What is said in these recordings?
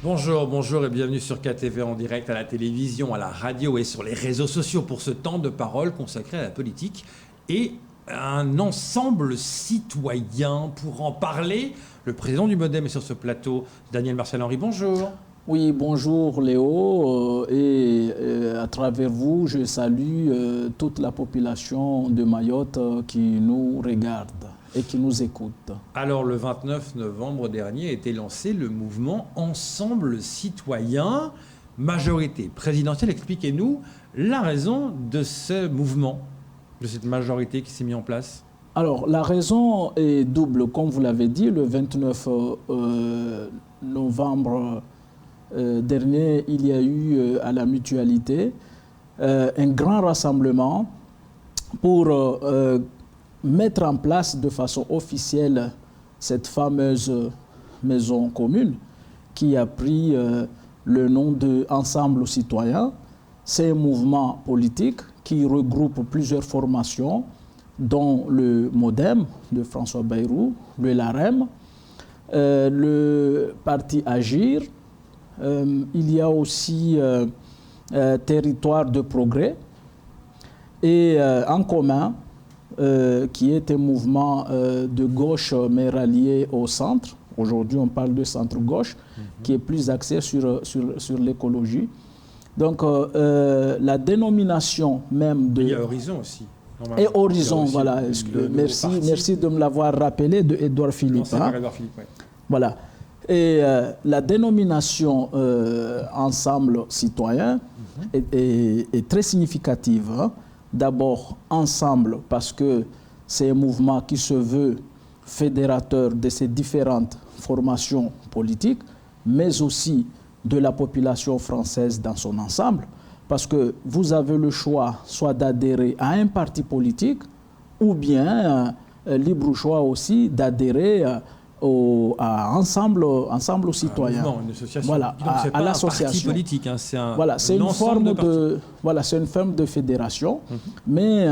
Bonjour, bonjour et bienvenue sur KTV en direct à la télévision, à la radio et sur les réseaux sociaux pour ce temps de parole consacré à la politique et à un ensemble citoyen. Pour en parler, le président du MoDem est sur ce plateau, Daniel Marcel-Henry, bonjour. Oui, bonjour Léo, à travers vous, je salue toute la population de Mayotte qui nous regarde et qui nous écoute. Alors, le 29 novembre dernier a été lancé le mouvement Ensemble Citoyen, majorité présidentielle. Expliquez-nous la raison de ce mouvement, de cette majorité qui s'est mise en place. Alors, la raison est double. Comme vous l'avez dit, le 29 novembre dernier, il y a eu à la Mutualité un grand rassemblement pour mettre en place de façon officielle cette fameuse maison commune qui a pris le nom de Ensemble Citoyen. C'est un mouvement politique qui regroupe plusieurs formations, dont le MoDem de François Bayrou, le LAREM, le parti Agir. Il y a aussi Territoire de Progrès et En Commun, qui est un mouvement de gauche mais rallié au centre. Aujourd'hui, on parle de centre-gauche, qui est plus axé sur l'écologie. Donc, la dénomination même de... Il y a Horizon aussi. Et Horizon, voilà. Merci de me l'avoir rappelé, de Édouard Philippe. Non, c'est par Édouard Philippe, oui. Voilà. Et la dénomination Ensemble Citoyen est très significative. Hein. D'abord, ensemble, parce que c'est un mouvement qui se veut fédérateur de ces différentes formations politiques, mais aussi de la population française dans son ensemble, parce que vous avez le choix soit d'adhérer à un parti politique, ou bien, libre choix aussi, d'adhérer à Ensemble Citoyen. Non, une association. Voilà, donc, à l'association. Parti politique, hein, c'est un, voilà, c'est une forme de fédération, mais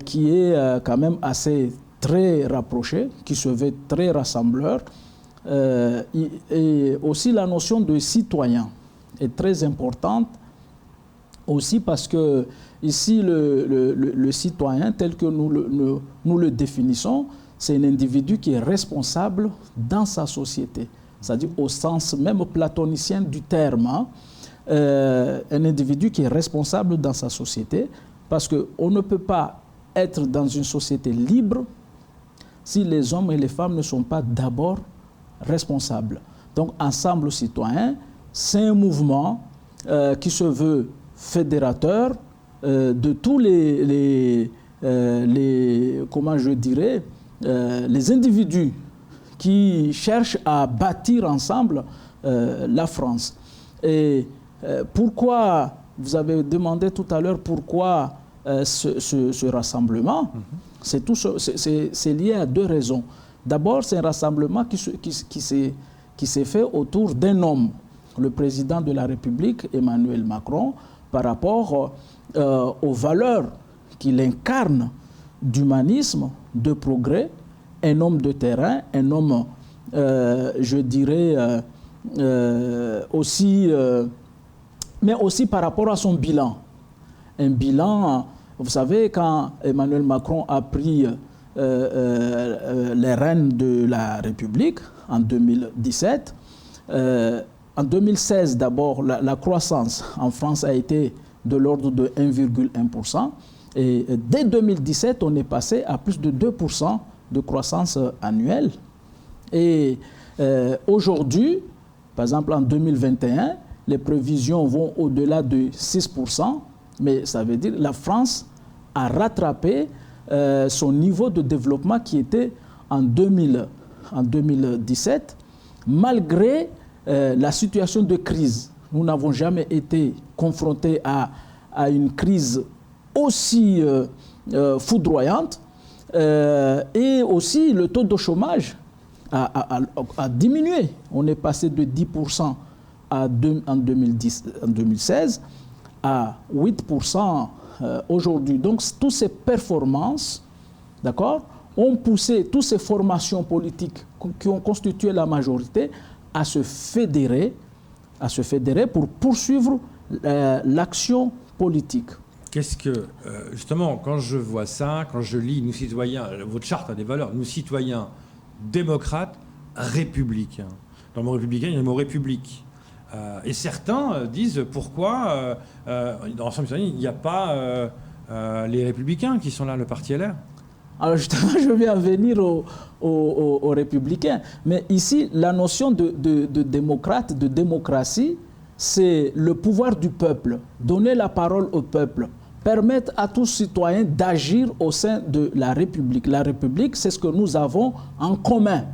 qui est quand même assez très rapprochée, qui se veut très rassembleur. Et aussi la notion de citoyen est très importante, aussi parce que ici le citoyen tel que nous le définissons, c'est un individu qui est responsable dans sa société, c'est-à-dire au sens même platonicien du terme, hein, un individu qui est responsable dans sa société, parce qu'on ne peut pas être dans une société libre si les hommes et les femmes ne sont pas d'abord responsables. Donc, Ensemble Citoyen, c'est un mouvement qui se veut fédérateur de tous les comment je dirais, les individus qui cherchent à bâtir ensemble la France. Et pourquoi, vous avez demandé tout à l'heure pourquoi ce rassemblement, c'est lié à deux raisons. D'abord, c'est un rassemblement qui s'est fait autour d'un homme, le président de la République, Emmanuel Macron, par rapport aux valeurs qu'il incarne d'humanisme, de progrès, un homme de terrain, un homme, je dirais, aussi, mais aussi par rapport à son bilan. Un bilan, vous savez, quand Emmanuel Macron a pris les rênes de la République en 2017, en 2016 d'abord, la croissance en France a été de l'ordre de 1,1%. Et dès 2017, on est passé à plus de 2% de croissance annuelle. Et aujourd'hui, par exemple en 2021, les prévisions vont au-delà de 6%, mais ça veut dire que la France a rattrapé son niveau de développement qui était en 2017, malgré la situation de crise. Nous n'avons jamais été confrontés à une crise aussi foudroyante, et aussi le taux de chômage a diminué. On est passé de 10% en 2016 à 8% aujourd'hui. Donc, toutes ces performances, d'accord, ont poussé toutes ces formations politiques qui ont constitué la majorité à se fédérer à se fédérer pour poursuivre l'action politique. Qu'est-ce que, justement, quand je vois ça, quand je lis, nous citoyens, votre charte a des valeurs, nous citoyens démocrates, républicains. Dans le mot républicain, il y a le mot république. Et certains disent pourquoi, dans l'ensemble citoyen, il n'y a pas les républicains qui sont là, le parti LR. Alors justement, je vais en venir aux républicains. Mais ici, la notion de démocrate, de démocratie, c'est le pouvoir du peuple, donner la parole au peuple, permettre à tous citoyens d'agir au sein de la République. La République, c'est ce que nous avons en commun.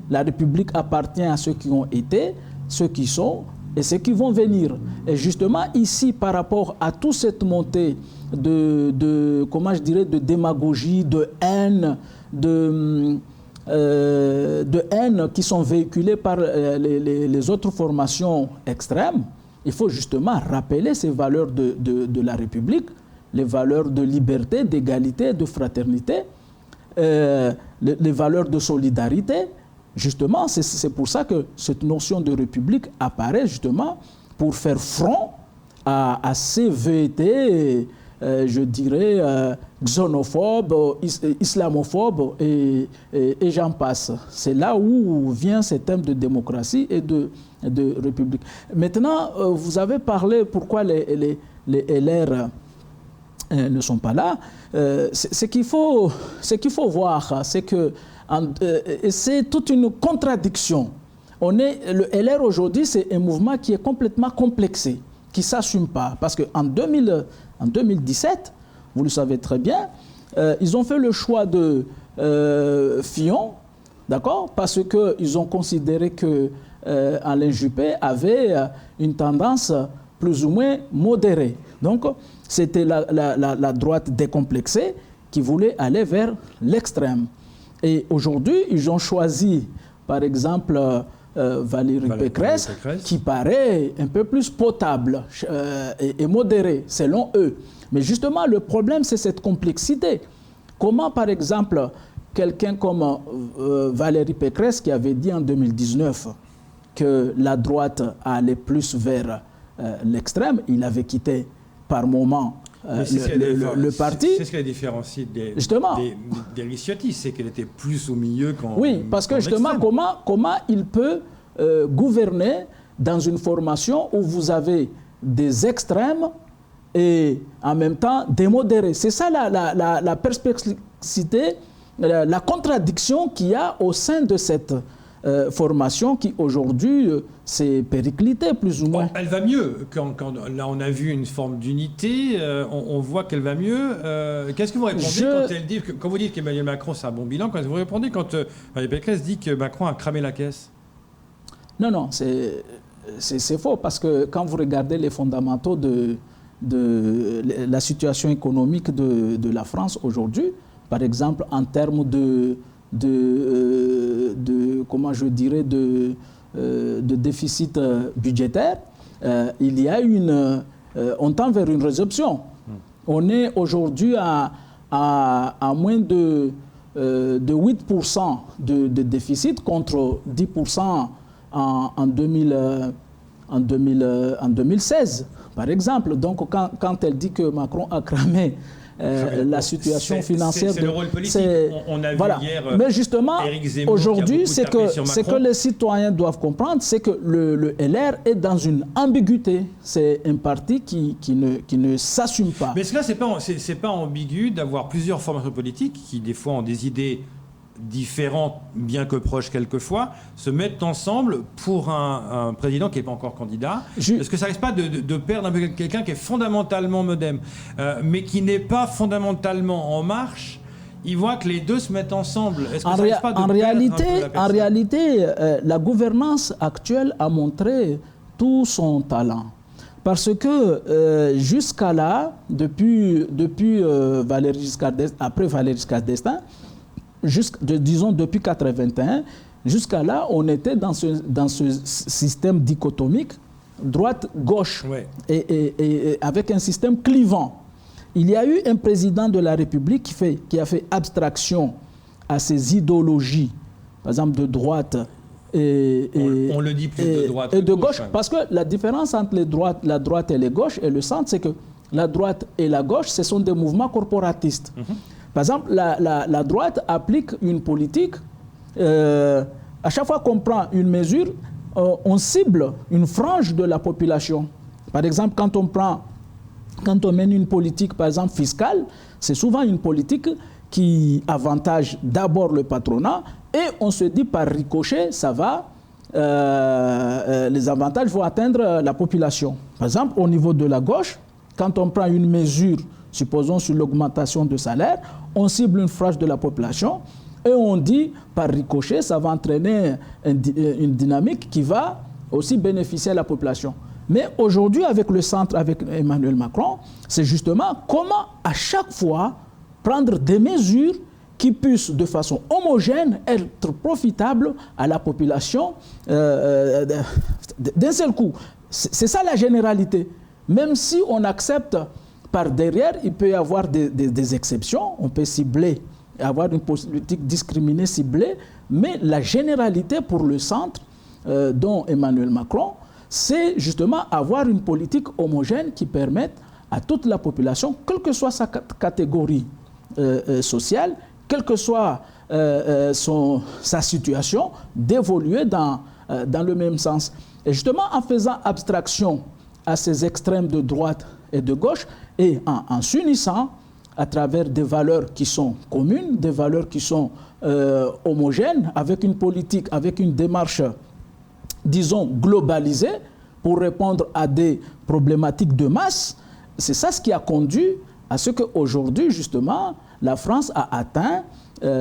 La République appartient à ceux qui ont été, ceux qui sont et ceux qui vont venir. Et justement, ici, par rapport à toute cette montée comment je dirais, de démagogie, de haine, de haine qui sont véhiculées par les autres formations extrêmes, il faut justement rappeler ces valeurs de la République, les valeurs de liberté, d'égalité, de fraternité, les valeurs de solidarité. Justement, c'est pour ça que cette notion de République apparaît justement pour faire front à ces velléités, je dirais, xénophobes, islamophobes et j'en passe. C'est là où vient ce thème de démocratie et de République. Maintenant, vous avez parlé pourquoi les LR ne sont pas là. Ce qu'il faut voir, c'est que c'est toute une contradiction. Le LR aujourd'hui, c'est un mouvement qui est complètement complexé, qui ne s'assume pas. Parce qu'en 2017, vous le savez très bien, ils ont fait le choix de Fillon, d'accord, parce qu'ils ont considéré que Alain Juppé avait une tendance plus ou moins modérée. Donc, c'était la droite décomplexée qui voulait aller vers l'extrême. Et aujourd'hui, ils ont choisi, par exemple, Valérie Pécresse, qui paraît un peu plus potable et modérée, selon eux. Mais justement, le problème, c'est cette complexité. Comment, par exemple, quelqu'un comme Valérie Pécresse, qui avait dit en 2019 que la droite allait plus vers l'extrême, il avait quitté par moment le parti. C'est ce qui la différencie des Ricciotti, c'est qu'elle était plus au milieu qu'en Oui, parce que justement, comment il peut gouverner dans une formation où vous avez des extrêmes et en même temps des modérés. C'est ça la perplexité, la contradiction qu'il y a au sein de cette formation qui aujourd'hui s'est périclitée plus ou moins. Elle va mieux. Quand là on a vu une forme d'unité, on voit qu'elle va mieux. Qu'est-ce que vous répondez quand elle dit quand vous dites qu'Emmanuel Macron c'est un bon bilan, quand vous répondez quand Valérie Pécresse dit que Macron a cramé la caisse? Non, c'est faux parce que quand vous regardez les fondamentaux de la situation économique de la France aujourd'hui, par exemple en termes de comment je dirais de déficit budgétaire, il y a on tend vers une résorption. On est aujourd'hui à moins de 8% de déficit contre 10% en 2016, par exemple. Donc quand elle dit que Macron a cramé la situation financière. C'est le rôle politique. On a vu hier. Mais justement, aujourd'hui, c'est que les citoyens doivent comprendre, c'est que le LR est dans une ambiguïté. C'est un parti qui ne s'assume pas. Mais cela, c'est pas ambigu d'avoir plusieurs formations politiques qui, des fois, ont des idées différentes, bien que proches quelquefois, se mettent ensemble pour un président qui n'est pas encore candidat. Parce que ça risque pas de perdre un peu quelqu'un qui est fondamentalement modem, mais qui n'est pas fondamentalement en marche. Il voit que les deux se mettent ensemble. Est-ce que ça risque pas de perdre un peu la personne ? En réalité, la gouvernance actuelle a montré tout son talent. Parce que jusqu'à là, depuis Valéry Giscard d'Estaing, après Valéry Giscard d'Estaing, disons depuis 1981, jusqu'à là, on était dans ce système dichotomique, droite-gauche, ouais. et avec un système clivant. Il y a eu un président de la République qui a fait abstraction à ces idéologies, par exemple de droite On le dit plus de droite et de gauche. hein. Parce que la différence entre la droite et les gauches et le centre, c'est que la droite et la gauche, ce sont des mouvements corporatistes. Par exemple, la droite applique une politique. À chaque fois qu'on prend une mesure, on cible une frange de la population. Par exemple, quand on mène une politique, par exemple, fiscale, c'est souvent une politique qui avantage d'abord le patronat et on se dit par ricochet, ça va, les avantages vont atteindre la population. Par exemple, au niveau de la gauche, quand on prend une mesure, supposons sur l'augmentation de salaire, on cible une frange de la population et on dit par ricochet, ça va entraîner une dynamique qui va aussi bénéficier à la population. Mais aujourd'hui, avec le centre, avec Emmanuel Macron, c'est justement comment à chaque fois prendre des mesures qui puissent de façon homogène être profitables à la population d'un seul coup. C'est ça la généralité. Même si on accepte par derrière, il peut y avoir des exceptions, on peut cibler, avoir une politique discriminée ciblée, mais la généralité pour le centre, dont Emmanuel Macron, c'est justement avoir une politique homogène qui permette à toute la population, quelle que soit sa catégorie sociale, quelle que soit sa situation, d'évoluer dans le même sens. Et justement, en faisant abstraction à ces extrêmes de droite et de gauche, et en s'unissant à travers des valeurs qui sont communes, des valeurs qui sont homogènes, avec une politique, avec une démarche, disons, globalisée, pour répondre à des problématiques de masse, c'est ça ce qui a conduit à ce qu'aujourd'hui, justement, la France a atteint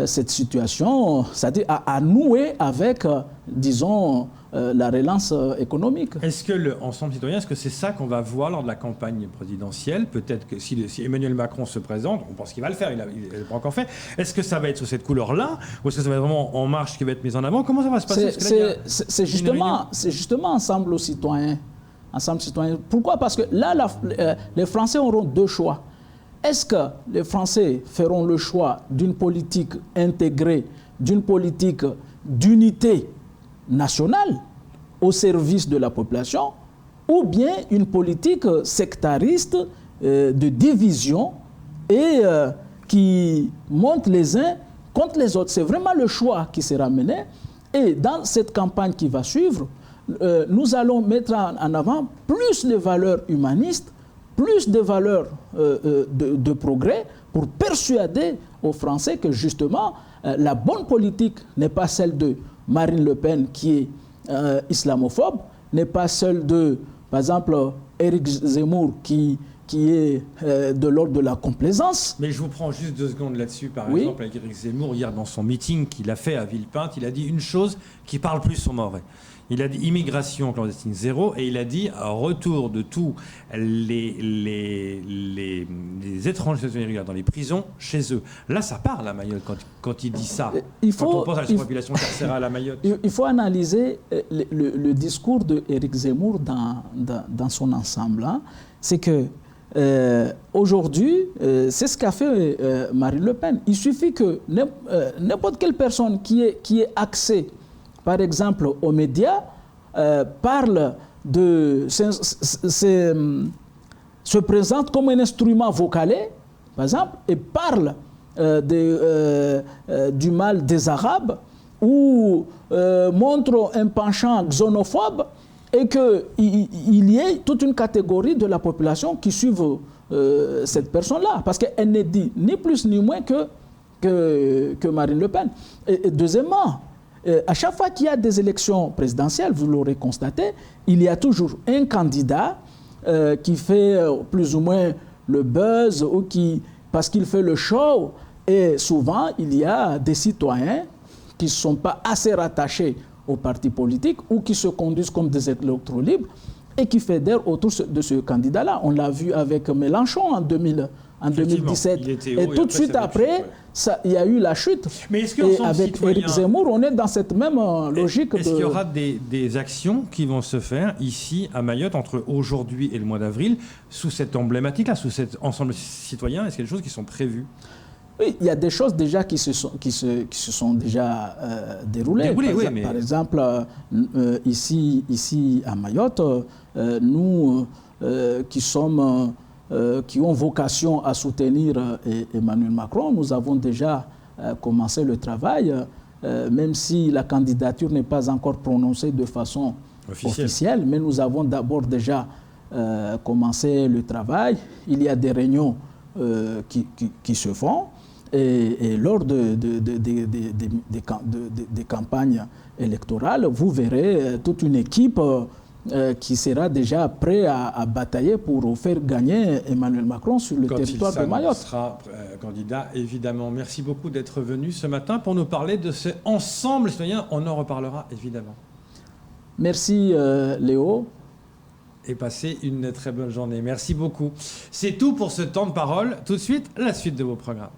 cette situation, c'est-à-dire à nouer avec, disons, la relance économique. Est-ce que l'Ensemble citoyen, est-ce que c'est ça qu'on va voir lors de la campagne présidentielle? Peut-être que si Emmanuel Macron se présente, on pense qu'il va le faire, il n'a pas encore fait. Est-ce que ça va être sous cette couleur-là? Ou est-ce que ça va être vraiment En Marche qui va être mise en avant? Comment ça va se passer? C'est justement Ensemble citoyen. Ensemble citoyen. Pourquoi? Parce que là, les Français auront deux choix. Est-ce que les Français feront le choix d'une politique intégrée, d'une politique d'unité nationale au service de la population, ou bien une politique sectariste de division et qui monte les uns contre les autres? C'est vraiment le choix qui sera mené. Et dans cette campagne qui va suivre, nous allons mettre en avant plus les valeurs humanistes, plus de valeurs de progrès pour persuader aux Français que justement la bonne politique n'est pas celle de Marine Le Pen qui est islamophobe, n'est pas celle de, par exemple, Éric Zemmour qui est de l'ordre de la complaisance. Mais je vous prends juste 2 secondes là-dessus. Par exemple, avec Éric Zemmour, hier dans son meeting qu'il a fait à Villepinte, il a dit une chose qui parle plus aux Mahorais. Il a dit immigration clandestine zéro et il a dit retour de tous les étrangers irréguliers dans les prisons chez eux. Là, ça parle à Mayotte quand il dit ça. Quand on pense à la population carcérale à Mayotte. Il faut analyser le discours d'Éric Zemmour dans son ensemble. Hein. C'est que aujourd'hui, c'est ce qu'a fait Marine Le Pen. Il suffit que n'importe quelle personne qui est axée, par exemple, aux médias, parle se présente comme un instrument vocalé, par exemple, et parle du mal des Arabes, ou montre un penchant xénophobe, et qu'il y ait toute une catégorie de la population qui suive cette personne-là, parce qu'elle n'est dit ni plus ni moins que Marine Le Pen. Et deuxièmement, à chaque fois qu'il y a des élections présidentielles, vous l'aurez constaté, il y a toujours un candidat qui fait plus ou moins le buzz ou parce qu'il fait le show. Et souvent, il y a des citoyens qui ne sont pas assez rattachés aux partis politiques ou qui se conduisent comme des électros libres et qui fédèrent autour de ce candidat-là. On l'a vu avec Mélenchon en 2017. Et tout de suite après, il y a eu la chute. Mais est-ce que et avec Éric Zemmour, on est dans cette même logique. Est-ce qu'il y aura des actions qui vont se faire ici à Mayotte entre aujourd'hui et le mois d'avril sous cette emblématique-là, sous cet ensemble citoyen? Est-ce qu'il y a des choses qui sont prévues? Oui, il y a des choses déjà qui se sont déjà déroulées. Par exemple, ici à Mayotte, nous qui ont vocation à soutenir Emmanuel Macron, nous avons déjà commencé le travail, même si la candidature n'est pas encore prononcée de façon officielle, mais nous avons d'abord déjà commencé le travail. Il y a des réunions qui se font. Et lors des campagnes électorales, vous verrez toute une équipe qui sera déjà prête à batailler pour faire gagner Emmanuel Macron sur le territoire de Mayotte. Il sera candidat, évidemment. Merci beaucoup d'être venu ce matin pour nous parler de ce ensemble citoyen. On en reparlera, évidemment. Merci, Léo. Et passez une très bonne journée. Merci beaucoup. C'est tout pour ce temps de parole. Tout de suite, la suite de vos programmes.